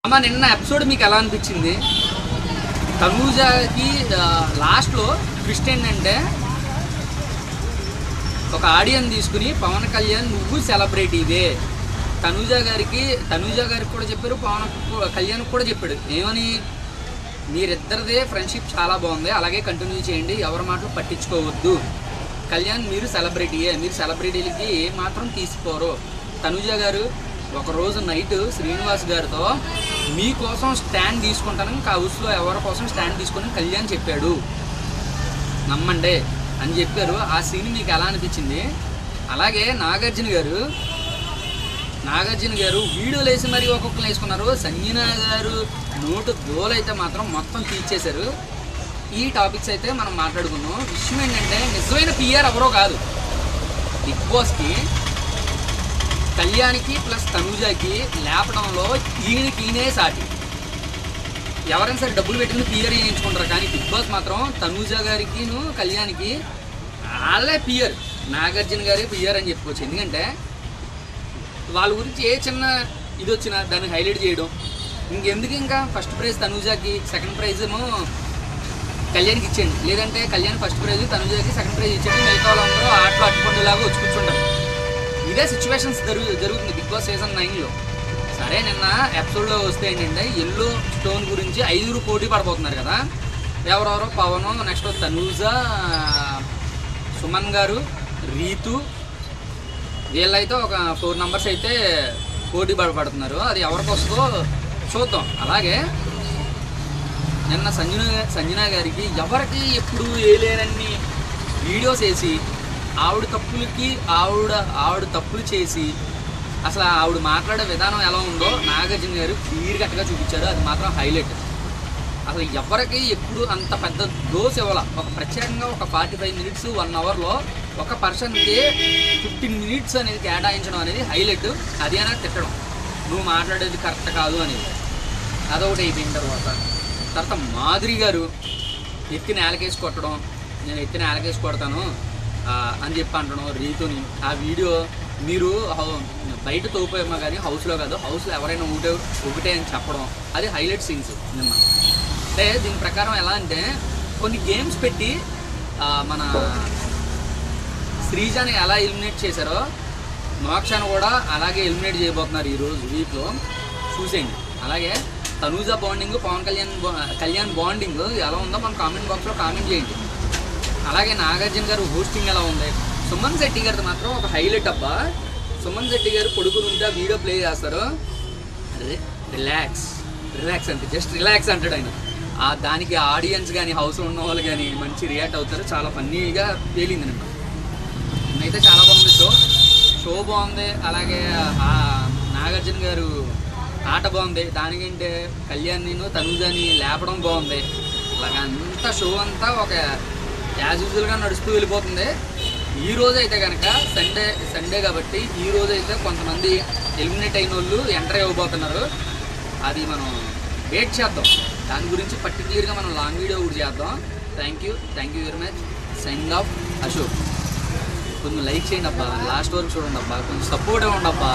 అమ్మ నిన్న ఎపిసోడ్ మీకు ఎలా అనిపించింది? తనూజకి లాస్ట్లో ట్విస్ట్ ఏంటంటే ఒక ఆడియన్ తీసుకుని పవన్ కళ్యాణ్ నువ్వు సెలబ్రిటీవే తనూజ గారికి కూడా చెప్పారు, పవన్ కళ్యాణ్కి కూడా చెప్పాడు. ఏమని? మీరిద్దరిదే ఫ్రెండ్షిప్ చాలా బాగుంది, అలాగే కంటిన్యూ చేయండి, ఎవరి మాటలు పట్టించుకోవద్దు. కళ్యాణ్ మీరు సెలబ్రిటీయే, మీరు సెలబ్రిటీలకి ఏమాత్రం తీసుకోరు. తనూజ గారు ఒకరోజు నైట్ శ్రీనివాస్ గారితో మీకోసం స్టాండ్ తీసుకుంటానని హౌస్లో ఎవరి కోసం స్టాండ్ తీసుకుని కళ్యాణ్ చెప్పాడు, నమ్మండి అని చెప్పారు. ఆ సీన్ మీకు ఎలా అనిపించింది? అలాగే నాగార్జున గారు వీడియోలు వేసి మరీ ఒక్కొక్కరు వేసుకున్నారు. సంజన గారు నోటు దోలైతే మాత్రం మొత్తం తీర్చేశారు. ఈ టాపిక్స్ అయితే మనం మాట్లాడుకున్నాం. విషయం ఏంటంటే నిజమైన పిఆర్ ఎవరో కాదు, బిగ్ బాస్కి కళ్యాణ్కి ప్లస్ తనూజకి లేపడంలో ఈయనే సాటి. ఎవరైనా సరే డబ్బులు పెట్టుకుని పిఆర్ చేయించుకుంటారు, కానీ బిగ్ బాస్ మాత్రం తనూజ గారికి కళ్యాణ్కి వాళ్ళే పిఆర్, నాగార్జున గారే పిఆర్ అని చెప్పుకోవచ్చు. ఎందుకంటే వాళ్ళ గురించి ఏ చిన్న ఇది వచ్చినా దాన్ని హైలైట్ చేయడం. ఇంకెందుకు ఇంకా ఫస్ట్ ప్రైజ్ తనూజకి, సెకండ్ ప్రైజ్ ఏమో కళ్యాణ్కి ఇచ్చేయండి, లేదంటే కళ్యాణ్ ఫస్ట్ ప్రైజ్ తనూజకి సెకండ్ ప్రైజ్ ఇచ్చేయండి, మిగతా వాళ్ళందరూ ఆటలో అట్టుపండులాగా వచ్చి కూర్చుంటారు. ఇదే సిచ్యువేషన్స్ జరుగుతుంది బిగ్ బాస్ సీజన్ 9లో. సరే నిన్న ఎపిసోడ్లో వస్తే ఏంటంటే ఎల్లో స్టోన్ గురించి 5 పోటీ పడిపోతున్నారు కదా. ఎవరెవరో పవన్, నెక్స్ట్ తనూజ, సుమన్ గారు, రీతు, వీళ్ళైతే ఒక 4 మెంబర్స్ అయితే పోటీ పడుతున్నారు. అది ఎవరికి వస్తుందో చూద్దాం. అలాగే నిన్న సంజన గారికి ఎవరికి ఎప్పుడు వేయలేనన్ని వీడియోస్ వేసి ఆవిడ తప్పులు చేసి అసలు ఆవిడ మాట్లాడే విధానం ఎలా ఉందో నాగార్జున గారు క్లియర్ కట్గా చూపించారు. అది మాత్రం హైలైట్. అసలు ఎవరికి ఎప్పుడు అంత పెద్ద డోస్ ఇవ్వాల, ఒక ప్రత్యేకంగా ఒక 45 మినిట్స్ 1 అవర్లో ఒక పర్సన్కి 15 మినిట్స్ అనేది కేటాయించడం అనేది హైలైట్. అది అయినా తిట్టడం, నువ్వు మాట్లాడేది కరెక్ట్ కాదు అనేది అదొకటి అయిపోయిన తర్వాత మాధురి గారు ఎత్తి నేలకేసి కొట్టడం, నేను ఎత్తి నేలకేసి కొడతాను అని చెప్పి అంటడం రీతుని. ఆ వీడియో మీరు బయట తోపేమో కానీ హౌస్లో కాదు, హౌస్లో ఎవరైనా ఒకటే అని చెప్పడం, అది హైలైట్ సీన్స్ నిన్న. అంటే దీని ప్రకారం ఎలా అంటే కొన్ని గేమ్స్ పెట్టి మన శ్రీజాని ఎలా ఎలిమినేట్ చేశారో మోక్షాన్ని కూడా అలాగే ఎలిమినేట్ చేయబోతున్నారు ఈరోజు వీక్లో, చూసేయండి. అలాగే తనూజ బాండింగ్, పవన్ కళ్యాణ్ బాండింగ్ ఎలా ఉందో మన కామెంట్ బాక్స్లో కామెంట్ చేయండి. అలాగే నాగార్జున గారు హోస్టింగ్ ఎలా ఉంది? సుమన్ శెట్టి గారితో మాత్రం ఒక హైలైట్ అబ్బా. సుమన్ శెట్టి గారు పడుకుని ఉంటే ఆ వీడియో ప్లే చేస్తారు, అదే రిలాక్స్ అంటే జస్ట్ రిలాక్స్ అంటాడు ఆయన. దానికి ఆడియన్స్ కానీ హౌస్లో ఉన్న వాళ్ళు కానీ మంచి రియాక్ట్ అవుతారు. చాలా ఫన్నీగా తేలింది నిన్న. అయితే చాలా బాగుంది షో బాగుంది. అలాగే నాగార్జున గారు ఆట బాగుంది. దానికంటే కళ్యాణ్ తనూజని లేపడం బాగుంది. అలాగే అంతా షో అంతా ఒక యాజ్ యూజువల్గా నడుస్తూ వెళ్ళిపోతుంది. ఈ రోజు అయితే కనుక సండే కాబట్టి ఈ రోజు అయితే కొంతమంది ఎలిమినేట్ అయిన వాళ్ళు ఎంటర్ అవ్వబోతున్నారు. అది మనం వెయిట్ చేద్దాం. దాని గురించి పర్టికులర్గా మనం లాంగ్ వీడియో కూడా చేద్దాం. Thank you very much. Sign off Ashok. కొంచెం లైక్ చేయండి అబ్బా, లాస్ట్ వరకు చూడండి అబ్బా, కొంచెం సపోర్ట్ ఇవ్వండి అబ్బా.